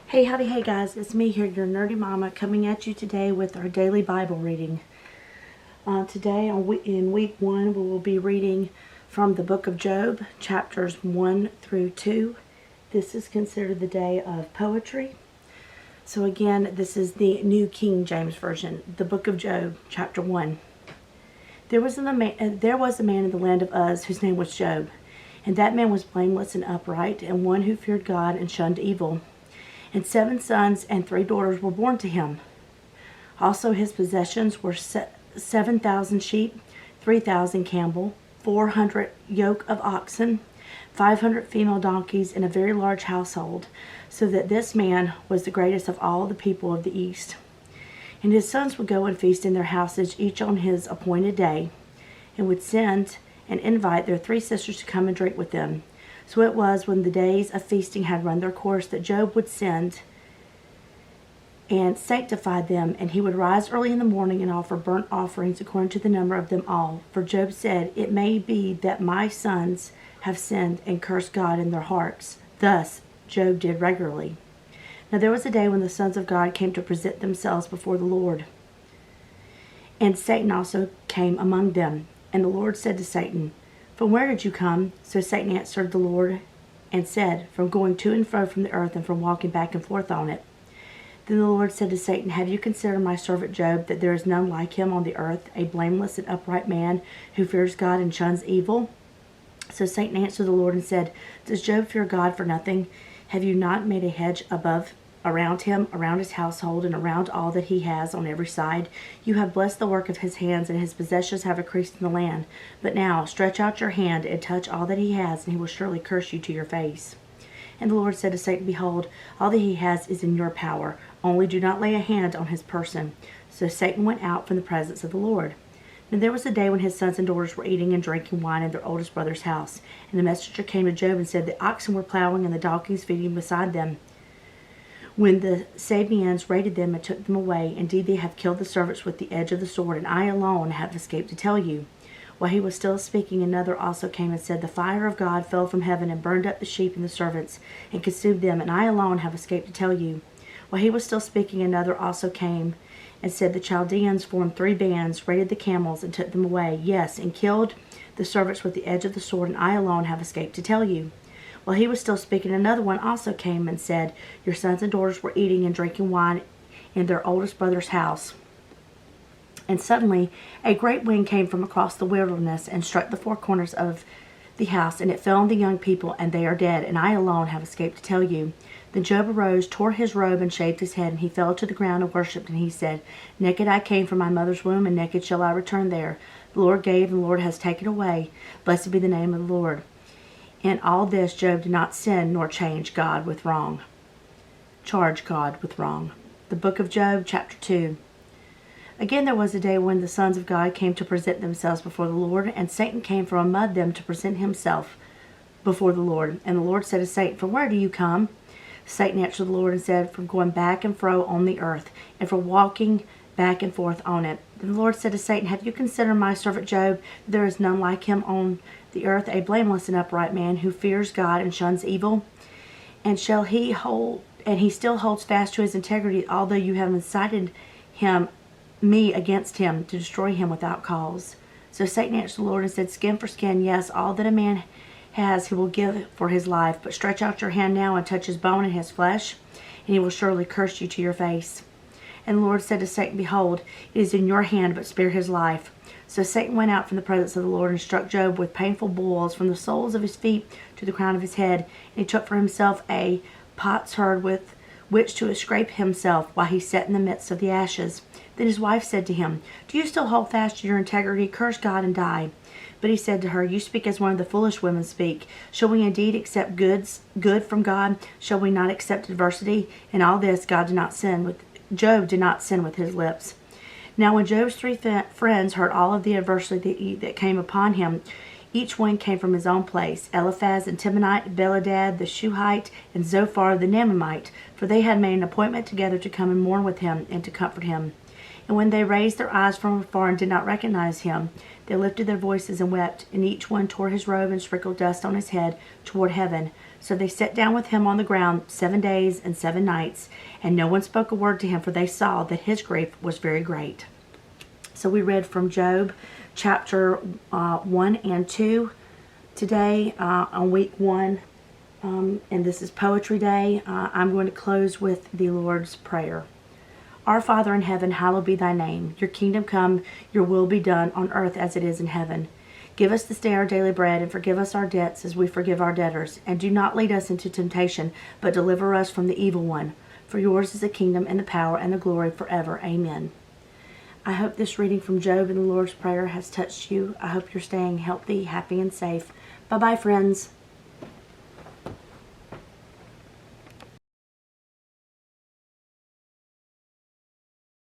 Hey, howdy, hey guys, it's me here, your nerdy mama, coming at you today with our daily Bible reading. Today, in week 1, we will be reading from the book of Job, chapters 1 through 2. This is considered the day of poetry. So again, this is the New King James Version, the book of Job, chapter 1. There was a man in the land of Uz whose name was Job, and that man was blameless and upright, and one who feared God and shunned evil. And 7 sons and 3 daughters were born to him. Also his possessions were 7,000 sheep, 3,000 camel, 400 yoke of oxen, 500 female donkeys, and a very large household, so that this man was the greatest of all the people of the East. And his sons would go and feast in their houses, each on his appointed day, and would send and invite their 3 sisters to come and drink with them. So it was, when the days of feasting had run their course, that Job would send and sanctify them, and he would rise early in the morning and offer burnt offerings according to the number of them all. For Job said, "It may be that my sons have sinned and cursed God in their hearts." Thus Job did regularly. Now there was a day when the sons of God came to present themselves before the Lord, and Satan also came among them. And the Lord said to Satan, "From where did you come?" So Satan answered the Lord and said, "From going to and fro from the earth, and from walking back and forth on it." Then the Lord said to Satan, "Have you considered my servant Job, that there is none like him on the earth, a blameless and upright man who fears God and shuns evil?" So Satan answered the Lord and said, "Does Job fear God for nothing? Have you not made a hedge around him, around his household, and around all that he has on every side? You have blessed the work of his hands, and his possessions have increased in the land. But now stretch out your hand and touch all that he has, and he will surely curse you to your face." And the Lord said to Satan, "Behold, all that he has is in your power. Only do not lay a hand on his person." So Satan went out from the presence of the Lord. And there was a day when his sons and daughters were eating and drinking wine in their oldest brother's house. And the messenger came to Job and said, "The oxen were plowing and the donkeys feeding beside them, when the Sabeans raided them and took them away. Indeed, they have killed the servants with the edge of the sword, and I alone have escaped to tell you." While he was still speaking, another also came and said, "The fire of God fell from heaven and burned up the sheep and the servants and consumed them, and I alone have escaped to tell you." While he was still speaking, another also came and said, "The Chaldeans formed 3 bands, raided the camels, and took them away. Yes, and killed the servants with the edge of the sword, and I alone have escaped to tell you." While he was still speaking, another one also came and said, "Your sons and daughters were eating and drinking wine in their oldest brother's house." And suddenly a great wind came from across the wilderness and struck the 4 corners of the house, and it fell on the young people, and they are dead, and I alone have escaped to tell you. Then Job arose, tore his robe, and shaved his head, and he fell to the ground and worshipped, and he said, "Naked I came from my mother's womb, and naked shall I return there. The Lord gave, and the Lord has taken away. Blessed be the name of the Lord." In all this Job did not sin nor charge God with wrong. The book of Job, chapter 2. Again there was a day when the sons of God came to present themselves before the Lord, and Satan came from among them to present himself before the Lord. And the Lord said to Satan, "From where do you come?" Satan answered the Lord and said, "From going back and fro on the earth, and from walking back and forth on it." Then the Lord said to Satan, "Have you considered my servant Job? There is none like him on the earth, a blameless and upright man who fears God and shuns evil. And he still holds fast to his integrity, although you have incited me against him to destroy him without cause." So Satan answered the Lord and said, "Skin for skin, yes, all that a man has he will give for his life. But stretch out your hand now and touch his bone and his flesh, and he will surely curse you to your face." And the Lord said to Satan, "Behold, it is in your hand, but spare his life." So Satan went out from the presence of the Lord and struck Job with painful boils from the soles of his feet to the crown of his head. And he took for himself a potsherd with which to scrape himself while he sat in the midst of the ashes. Then his wife said to him, "Do you still hold fast to your integrity? Curse God and die." But he said to her, "You speak as one of the foolish women speak. Shall we indeed accept good from God? Shall we not accept adversity? In all this Job did not sin with his lips." Now when Job's 3 friends heard all of the adversity that came upon him, each one came from his own place: Eliphaz the Temanite, Bildad the Shuhite, and Zophar the Naamite, for they had made an appointment together to come and mourn with him and to comfort him. And when they raised their eyes from afar and did not recognize him, They lifted their voices and wept, and each one tore his robe and sprinkled dust on his head toward heaven. So they sat down with him on the ground 7 days and 7 nights, and no one spoke a word to him, for they saw that his grief was very great. So we read from Job chapter 1 and 2 today on week 1, and this is Poetry Day. I'm going to close with the Lord's Prayer. Our Father in heaven, hallowed be thy name. Your kingdom come, your will be done on earth as it is in heaven. Give us this day our daily bread, and forgive us our debts as we forgive our debtors. And do not lead us into temptation, but deliver us from the evil one. For yours is the kingdom and the power and the glory forever. Amen. I hope this reading from Job and the Lord's Prayer has touched you. I hope you're staying healthy, happy, and safe. Bye-bye, friends.